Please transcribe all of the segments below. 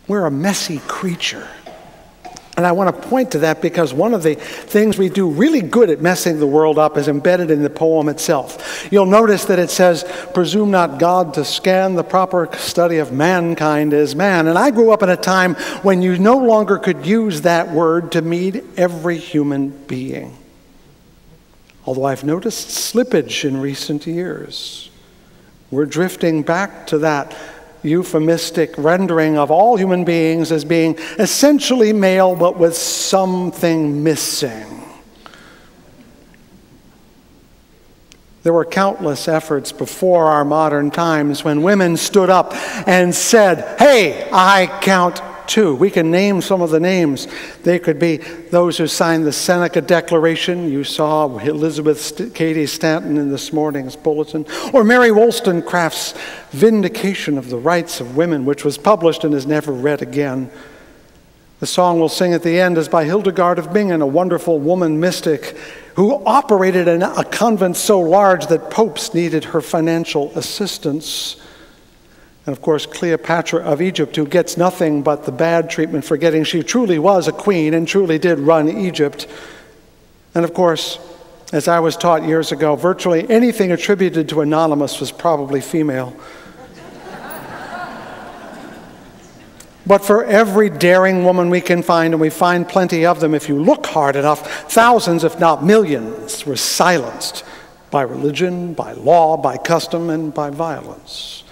We're a messy creature. And I want to point to that because one of the things we do really good at messing the world up is embedded in the poem itself. You'll notice that it says, "Presume not God to scan, the proper study of mankind is man." And I grew up in a time when you no longer could use that word to mean every human being. Although I've noticed slippage in recent years. We're drifting back to that euphemistic rendering of all human beings as being essentially male but with something missing. There were countless efforts before our modern times when women stood up and said, "Hey, I count too." We can name some of the names. They could be those who signed the Seneca Declaration. You saw Elizabeth Cady Stanton in this morning's bulletin. Or Mary Wollstonecraft's Vindication of the Rights of Women, which was published and is never read again. The song we'll sing at the end is by Hildegard of Bingen, a wonderful woman mystic who operated in a convent so large that popes needed her financial assistance. And of course, Cleopatra of Egypt, who gets nothing but the bad treatment, forgetting she truly was a queen and truly did run Egypt. And of course, as I was taught years ago, virtually anything attributed to Anonymous was probably female. But for every daring woman we can find, and we find plenty of them if you look hard enough, thousands, if not millions, were silenced by religion, by law, by custom, and by violence.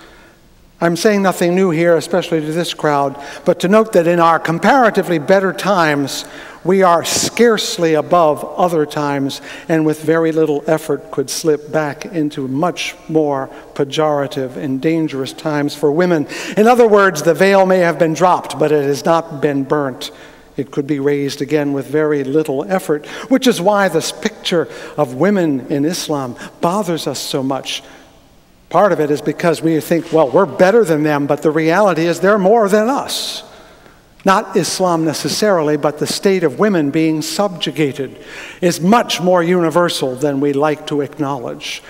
I'm saying nothing new here, especially to this crowd, but to note that in our comparatively better times, we are scarcely above other times, and with very little effort could slip back into much more pejorative and dangerous times for women. In other words, the veil may have been dropped, but it has not been burnt. It could be raised again with very little effort, which is why this picture of women in Islam bothers us so much. Part of it is because we think, well, we're better than them, but the reality is they're more than us. Not Islam necessarily, but the state of women being subjugated is much more universal than we like to acknowledge.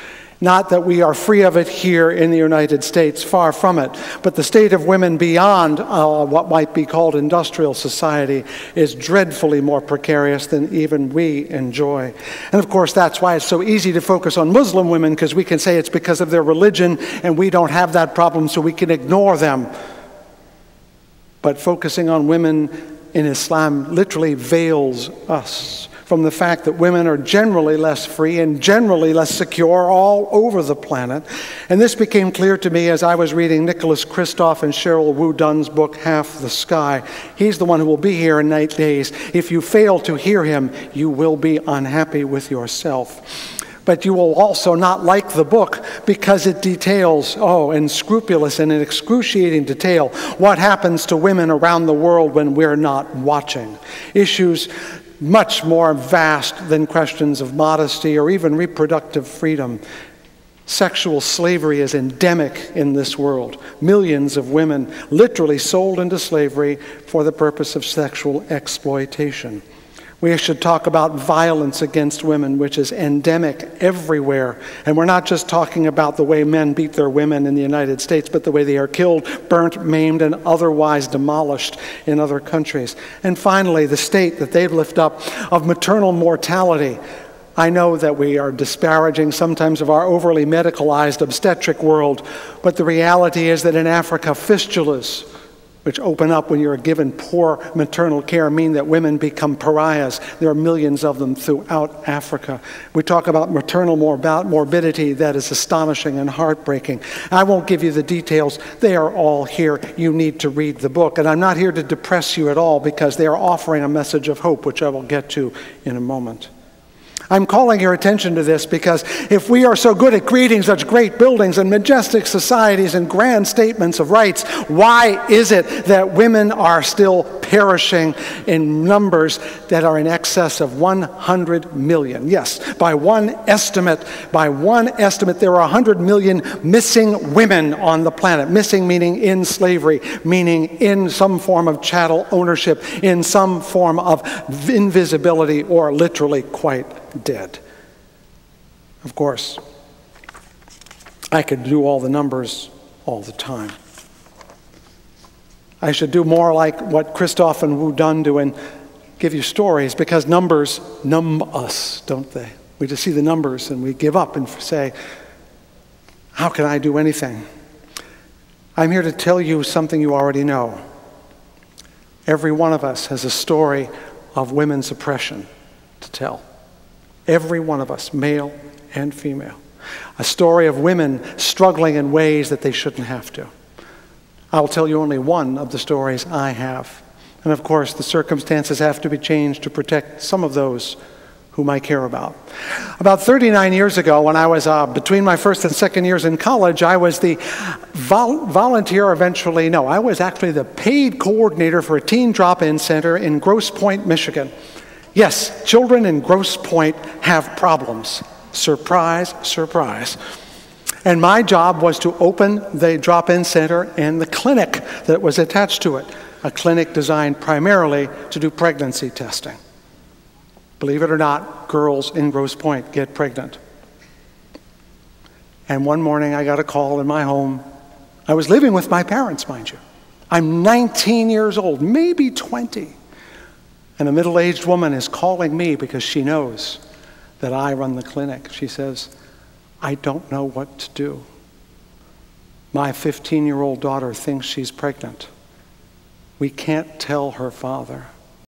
Not that we are free of it here in the United States, far from it, but the state of women beyond what might be called industrial society is dreadfully more precarious than even we enjoy. And of course, that's why it's so easy to focus on Muslim women, because we can say it's because of their religion and we don't have that problem, so we can ignore them. But focusing on women in Islam literally veils us from the fact that women are generally less free and generally less secure all over the planet. And this became clear to me as I was reading Nicholas Kristof and Cheryl Wu-Dunn's book, Half the Sky. He's the one who will be here in 8 days. If you fail to hear him, you will be unhappy with yourself. But you will also not like the book because it details, in scrupulous and in excruciating detail, what happens to women around the world when we're not watching. Issues much more vast than questions of modesty or even reproductive freedom. Sexual slavery is endemic in this world. Millions of women literally sold into slavery for the purpose of sexual exploitation. We should talk about violence against women, which is endemic everywhere. And we're not just talking about the way men beat their women in the United States, but the way they are killed, burnt, maimed, and otherwise demolished in other countries. And finally, the state that they lift up of maternal mortality. I know that we are disparaging sometimes of our overly medicalized obstetric world, but the reality is that in Africa, fistulas, which open up when you're given poor maternal care, mean that women become pariahs. There are millions of them throughout Africa. We talk about maternal morbidity that is astonishing and heartbreaking. I won't give you the details. They are all here. You need to read the book. And I'm not here to depress you at all because they are offering a message of hope, which I will get to in a moment. I'm calling your attention to this because if we are so good at creating such great buildings and majestic societies and grand statements of rights, why is it that women are still perishing in numbers that are in excess of 100 million? Yes, by one estimate, there are 100 million missing women on the planet. Missing meaning in slavery, meaning in some form of chattel ownership, in some form of invisibility, or literally quite dead. Of course, I could do all the numbers all the time. I should do more like what Christoph and Wooden do and give you stories, because numbers numb us, don't they? We just see the numbers and we give up and say, how can I do anything? I'm here to tell you something you already know. Every one of us has a story of women's oppression to tell. Every one of us, male and female. A story of women struggling in ways that they shouldn't have to. I'll tell you only one of the stories I have. And of course, the circumstances have to be changed to protect some of those whom I care about. About 39 years ago, when I was between my first and second years in college, I was the volunteer eventually. No, I was actually the paid coordinator for a teen drop-in center in Grosse Pointe, Michigan. Yes, children in Grosse Pointe have problems. Surprise, surprise. And my job was to open the drop-in center and the clinic that was attached to it, a clinic designed primarily to do pregnancy testing. Believe it or not, girls in Grosse Pointe get pregnant. And one morning I got a call in my home. I was living with my parents, mind you. I'm 19 years old, maybe 20. And a middle-aged woman is calling me because she knows that I run the clinic. She says, I don't know what to do. My 15-year-old daughter thinks she's pregnant. We can't tell her father.